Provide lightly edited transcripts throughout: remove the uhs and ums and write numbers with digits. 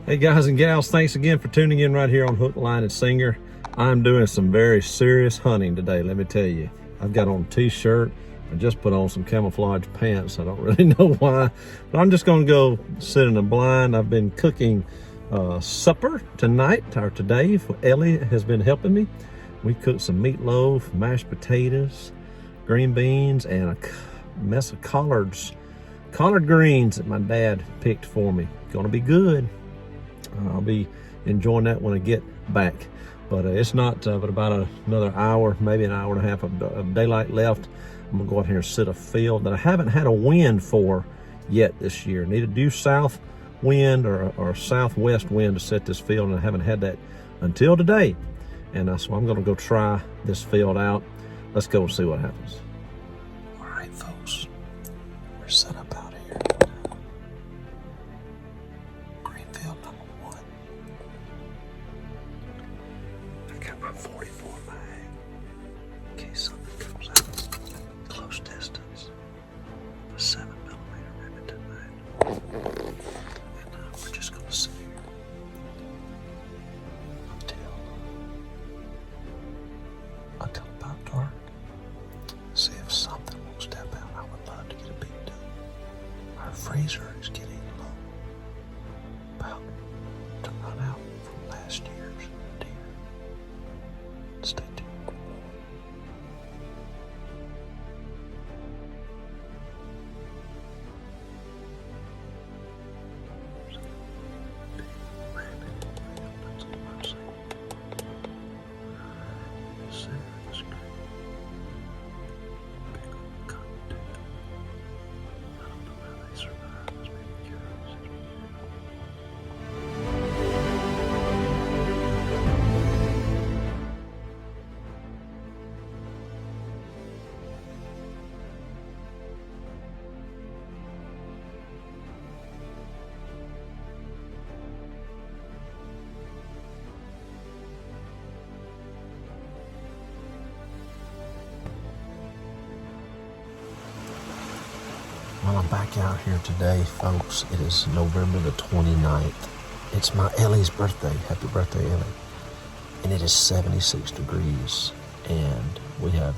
Hey guys and gals, thanks again for tuning in right here on Hook, Line, and Singer. I'm doing some very serious hunting today, let me tell you. I've got on a t-shirt. I just put on some camouflage pants. I don't really know why, but I'm just gonna go sit in a blind. I've been cooking supper tonight, or today. Ellie has been helping me. We cooked some meatloaf, mashed potatoes, green beans, and a mess of collard greens that my dad picked for me. Gonna be good. I'll be enjoying that when I get back. But it's not but about another hour, maybe an hour and a half of daylight left. I'm gonna go out here and sit a field that I haven't had a wind for yet this year. Need a due south wind or southwest wind to set this field, and I haven't had that until today. And so I'm gonna go try this field out. Let's go and see what happens. All right, folks, we're set up out here. Greenfield number 1. I got my 44 mag in case something comes out. Close distance. A 7mm Remington mag. And we're just gonna sit here until about dark. See if something will step out. I would love to get a peek too. Our freezer is getting low. About to run out from last year's deer. Stay tuned. Well, I'm back out here today, folks. It is November the 29th. It's my Ellie's birthday. Happy birthday, Ellie. And it is 76 degrees. And we have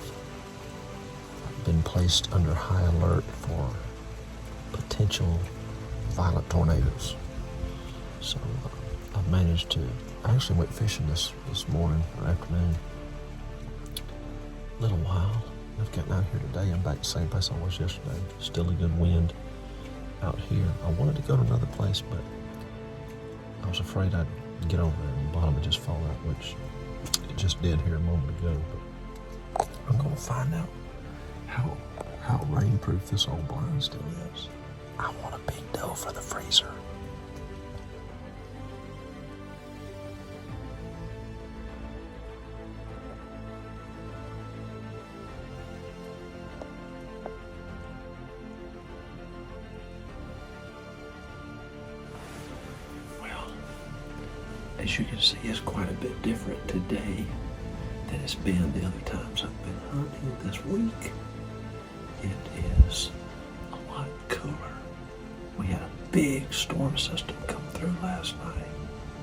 been placed under high alert for potential violent tornadoes. So I've managed to, I actually went fishing this morning or afternoon. A little while. I've gotten out here today. I'm back the same place I was yesterday. Still a good wind out here. I wanted to go to another place, but I was afraid I'd get over there and the bottom would just fall out, which it just did here a moment ago. But I'm gonna find out how rainproof this old blind still is. I want a big doe for the freezer. As you can see, it's quite a bit different today than it's been the other times I've been hunting this week. It is a lot cooler. We had a big storm system come through last night.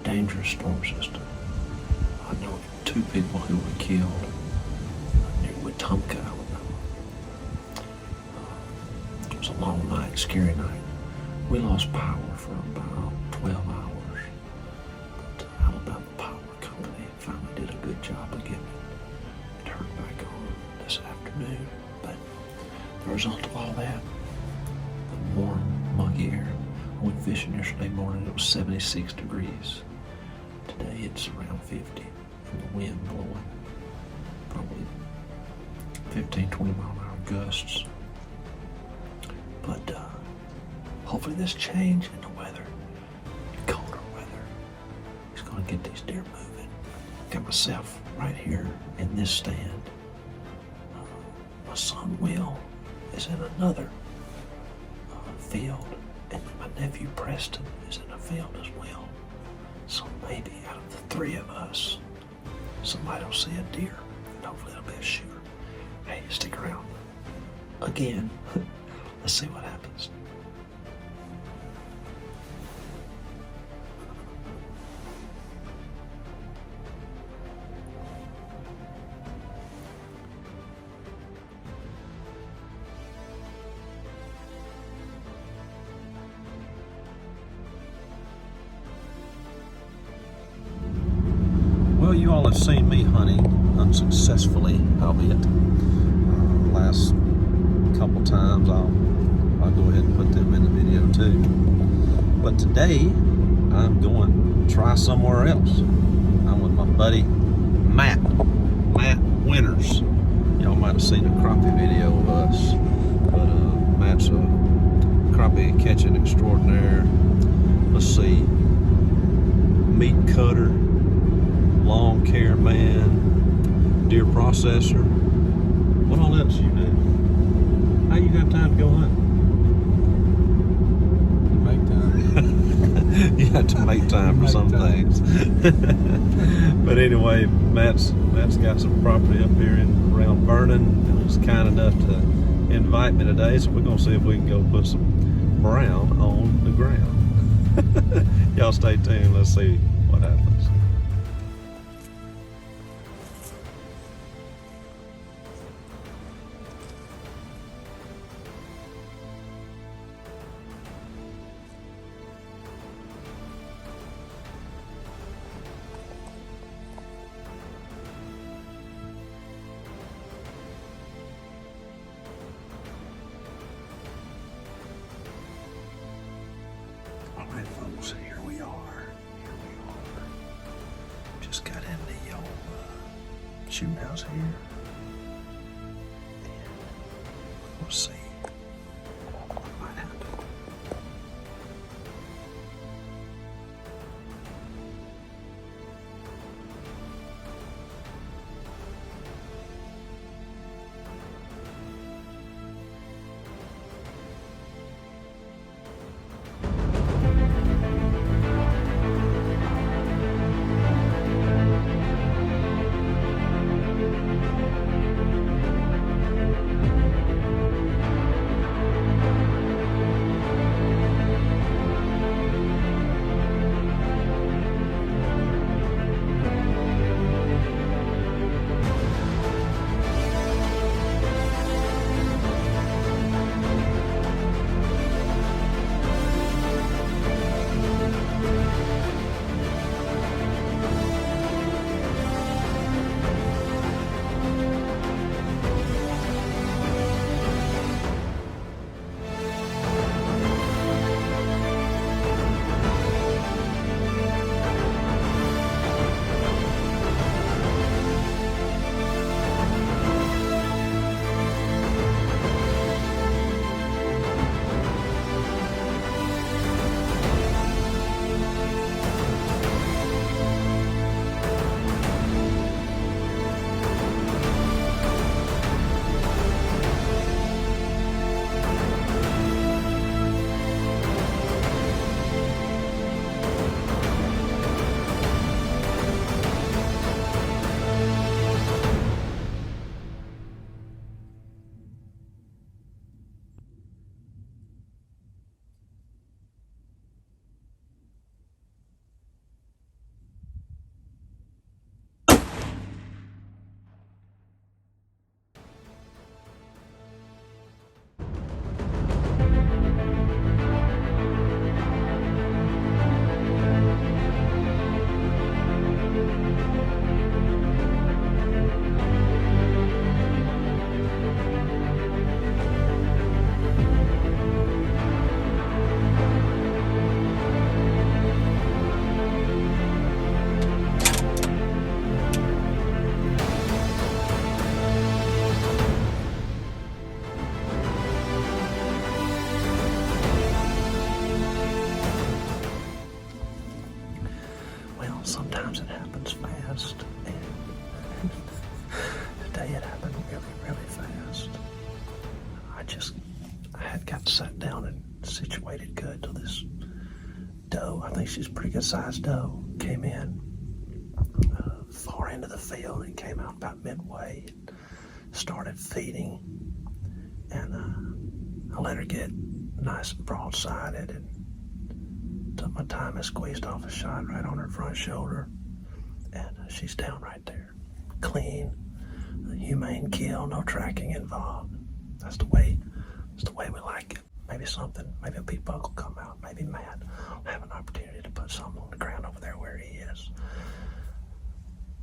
Dangerous storm system. I know 2 people who were killed near Wetumpka, Alabama. It was a long night, scary night. We lost power for about 12 hours. Finally did a good job of getting it turned back on this afternoon. But the result of all that, the warm, muggy air. I went fishing yesterday morning, it was 76 degrees. Today it's around 50 from the wind blowing. Probably 15, 20 mile an hour gusts. But hopefully this change in the weather, colder weather, is going to get these deer moving. Got myself right here in this stand. My son Will is in another field, and my nephew Preston is in a field as well. So maybe out of the 3 of us, somebody will see a deer, and hopefully it'll be a shooter. Hey, stick around. Again, Let's see what happens. Well, you all have seen me hunting unsuccessfully, albeit. Last couple times, I'll go ahead and put them in the video too. But today, I'm going to try somewhere else. I'm with my buddy Matt Winters. Y'all might have seen a crappie video of us, but Matt's a crappie catching extraordinaire. Let's see, meat cutter, lawn care man, deer processor. What all else you do? How you got time to go hunting? Make time. You have to make time for some things. But anyway, Matt's got some property up here around Vernon, and was kind enough to invite me today. So we're gonna see if we can go put some brown on the ground. Y'all stay tuned. Let's see what happens. All right, folks, here we are. Just got in the old shooting house here. And we'll see what might happen. Sometimes it happens fast, and today it happened really fast. I had got sat down and situated good till this doe, I think she's a pretty good sized doe, came in far into the field and came out about midway and started feeding. And I let let her get nice and broadsided and took my time and squeezed off a shot right on her front shoulder. And she's down right there. Clean, a humane kill, no tracking involved. That's the way we like it. Maybe a big buck will come out. Maybe Matt will have an opportunity to put something on the ground over there where he is.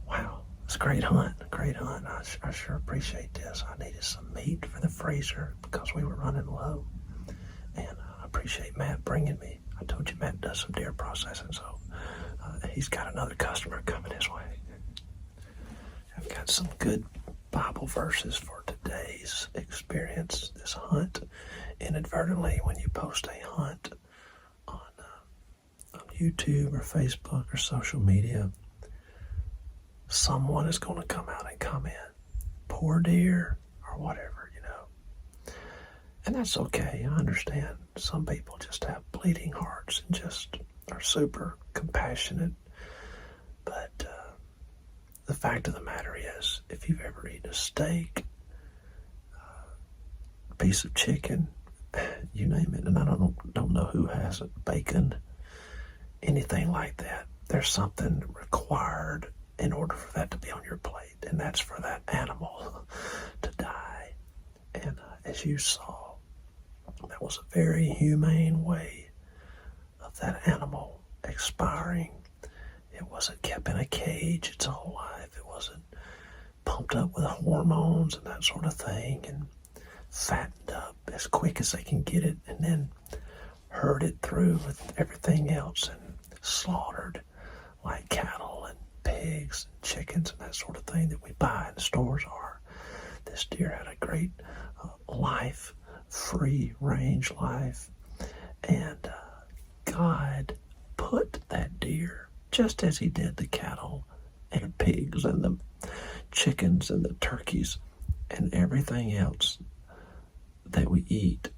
Wow, it's a great hunt, I sure appreciate this. I needed some meat for the freezer because we were running low. And I appreciate Matt bringing me. I told you Matt does some deer processing, so he's got another customer coming his way. I've got some good Bible verses for today's experience, this hunt. Inadvertently, when you post a hunt on YouTube or Facebook or social media, someone is going to come out and comment, poor deer, or whatever, And that's okay, I understand. Some people just have bleeding hearts and just are super compassionate. But the fact of the matter is, if you've ever eaten a steak, a piece of chicken, you name it, and I don't know who hasn't, bacon, anything like that, there's something required in order for that to be on your plate, and that's for that animal to die. And as you saw, that was a very humane way of that animal expiring. It wasn't kept in a cage its whole life. It wasn't pumped up with hormones and that sort of thing and fattened up as quick as they can get it and then herded through with everything else and slaughtered like cattle and pigs and chickens and that sort of thing that we buy in the stores are. This deer had a great life, free range life, and God put that deer just as he did the cattle and the pigs and the chickens and the turkeys and everything else that we eat.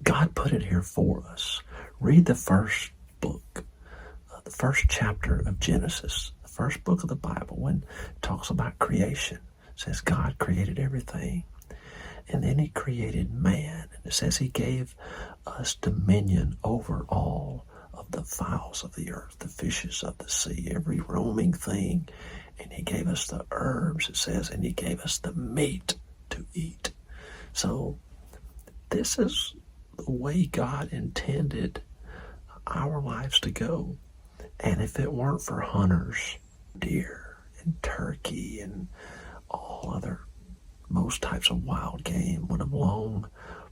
God put it here for us. Read the first book, the first chapter of Genesis, the first book of the Bible, when it talks about creation. It says God created everything. And then he created man. And it says he gave us dominion over all of the fowls of the earth, the fishes of the sea, every roaming thing. And he gave us the herbs, it says, and he gave us the meat to eat. So this is the way God intended our lives to go. And if it weren't for hunters, deer and turkey and all other, most types of wild game would have long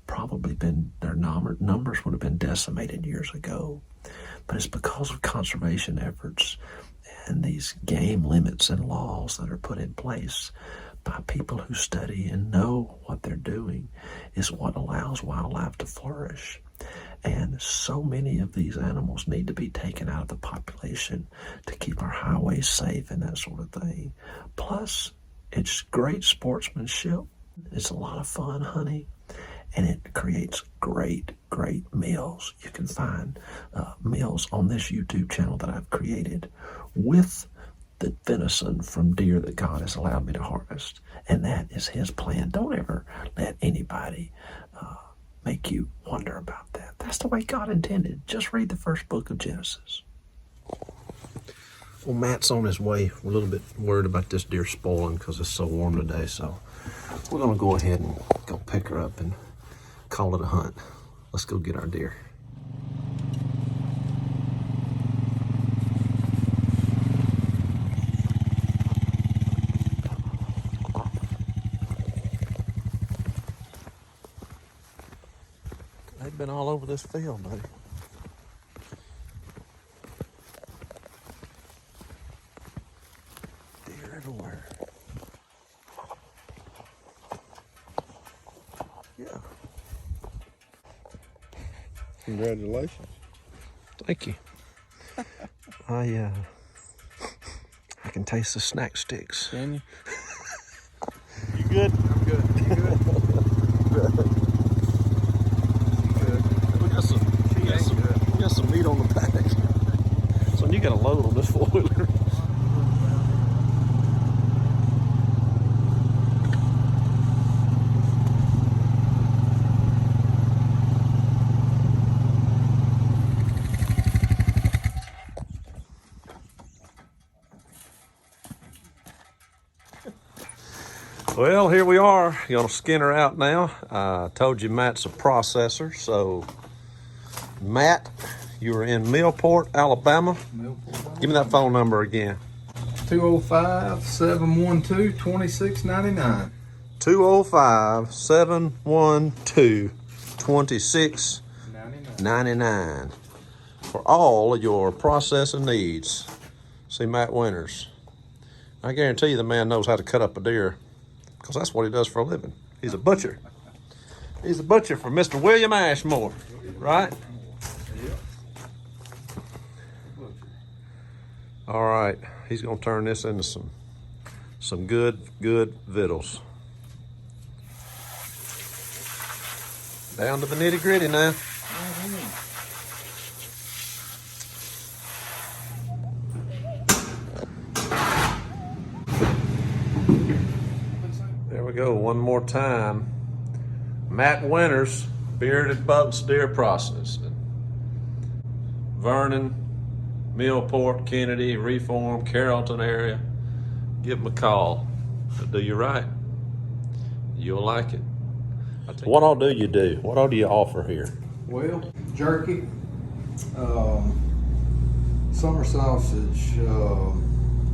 probably been, their numbers would have been decimated years ago. But it's because of conservation efforts and these game limits and laws that are put in place by people who study and know what they're doing is what allows wildlife to flourish. And so many of these animals need to be taken out of the population to keep our highways safe and that sort of thing. Plus, it's great sportsmanship. It's a lot of fun hunting. And it creates great meals. You can find meals on this YouTube channel that I've created with the venison from deer that God has allowed me to harvest. And that is his plan. Don't ever let anybody make you wonder about that. That's the way God intended. Just read the first book of Genesis. Well, Matt's on his way. We're a little bit worried about this deer spoiling because it's so warm today. So we're going to go ahead and go pick her up and call it a hunt. Let's go get our deer. They've been all over this field, buddy. Deer everywhere. Yeah. Congratulations. Thank you. I can taste the snack sticks. Can you? You good? I'm good. You good? Good. We got some meat on the back. So you got a load on this four-wheeler. Well, here we are. Gonna skin her out now. I told you Matt's a processor, so Matt, you are in Millport, Alabama. Give me that phone number again. 205-712-2699. 205-712-2699 for all of your processing needs. See Matt Winters. I guarantee you the man knows how to cut up a deer, because that's what he does for a living. He's a butcher. He's a butcher for Mr. William Ashmore, right? All right, he's gonna turn this into some good victuals. Down to the nitty gritty now. There we go, one more time. Matt Winters, Bearded Bucks Deer Processing. Vernon, Millport, Kennedy, Reform, Carrollton area. Give them a call. They'll do you right. You'll like it. What all do you do? What all do you offer here? Well, jerky, summer sausage,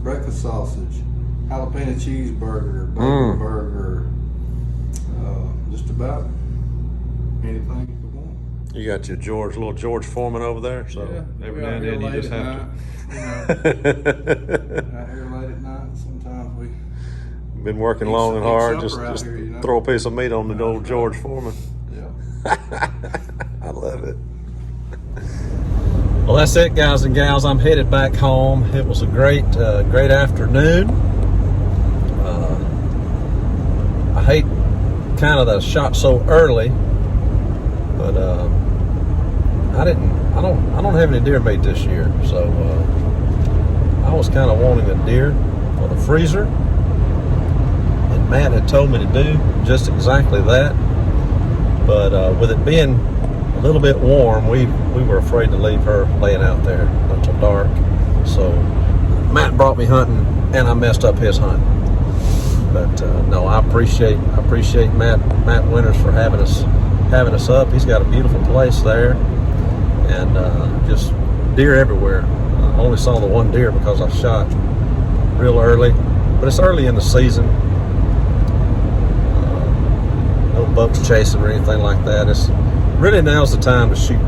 breakfast sausage, jalapeno cheeseburger, bacon burger, just about anything you want. You got your little George Foreman over there, so yeah, every now and then you just have to. Out here late at night, sometimes we been working long and hard, just here, you know? throw a piece of meat on the old George Foreman. Yeah. I love it. Well, that's it, guys and gals. I'm headed back home. It was a great afternoon. I hate kind of the shot so early, but I don't have any deer meat this year, so I was kind of wanting a deer for the freezer. Matt had told me to do just exactly that, but with it being a little bit warm, we were afraid to leave her laying out there until dark. So Matt brought me hunting, and I messed up his hunt. But no, I appreciate Matt Winters for having us up. He's got a beautiful place there, and just deer everywhere. I only saw the one deer because I shot real early, but it's early in the season. No bucks chasing or anything like that. It's really, now's the time to shoot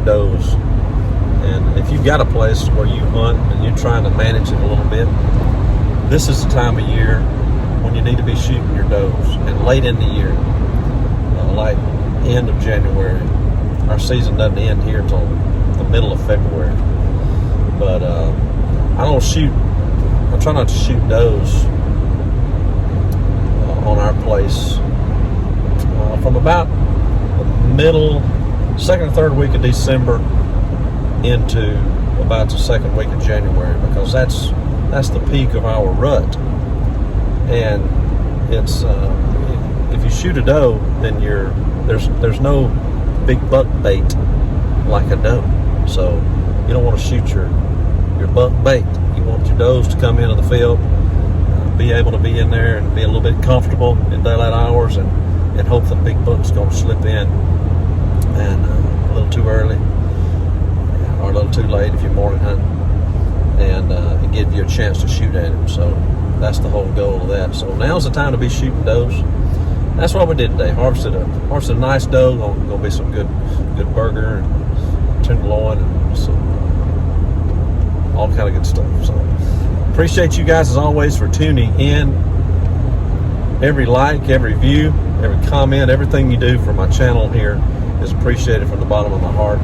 does. And if you've got a place where you hunt and you're trying to manage it a little bit, this is the time of year when you need to be shooting your does. And late in the year, like end of January, our season doesn't end here until the middle of February. But I try not to shoot does on our place from about the second or third week of December into about the second week of January, because that's the peak of our rut. And it's if you shoot a doe, then there's no big buck bait like a doe, so you don't want to shoot your buck bait. You want your does to come into the field, be able to be in there and be a little bit comfortable in daylight hours, and hope the big buck's going to slip in, and a little too early or a little too late if you're morning hunting, and give you a chance to shoot at him. So that's the whole goal of that. So now's the time to be shooting does. That's what we did today. Harvested a nice doe. Going to be some good burger and tenderloin and some all kind of good stuff. So appreciate you guys as always for tuning in. Every like, every view, every comment, everything you do for my channel here is appreciated from the bottom of my heart,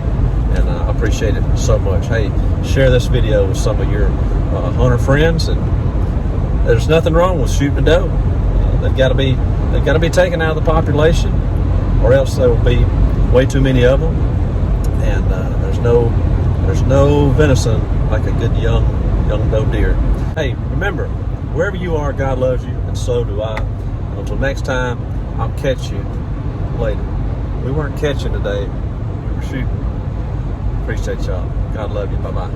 and I appreciate it so much. Hey, share this video with some of your hunter friends, and there's nothing wrong with shooting a doe. They've got to be taken out of the population, or else there will be way too many of them. And there's no venison like a good young doe deer. Hey, remember, wherever you are, God loves you, and so do I. Until next time, I'll catch you later. We weren't catching today, we were shooting. Appreciate y'all. God love you. Bye-bye.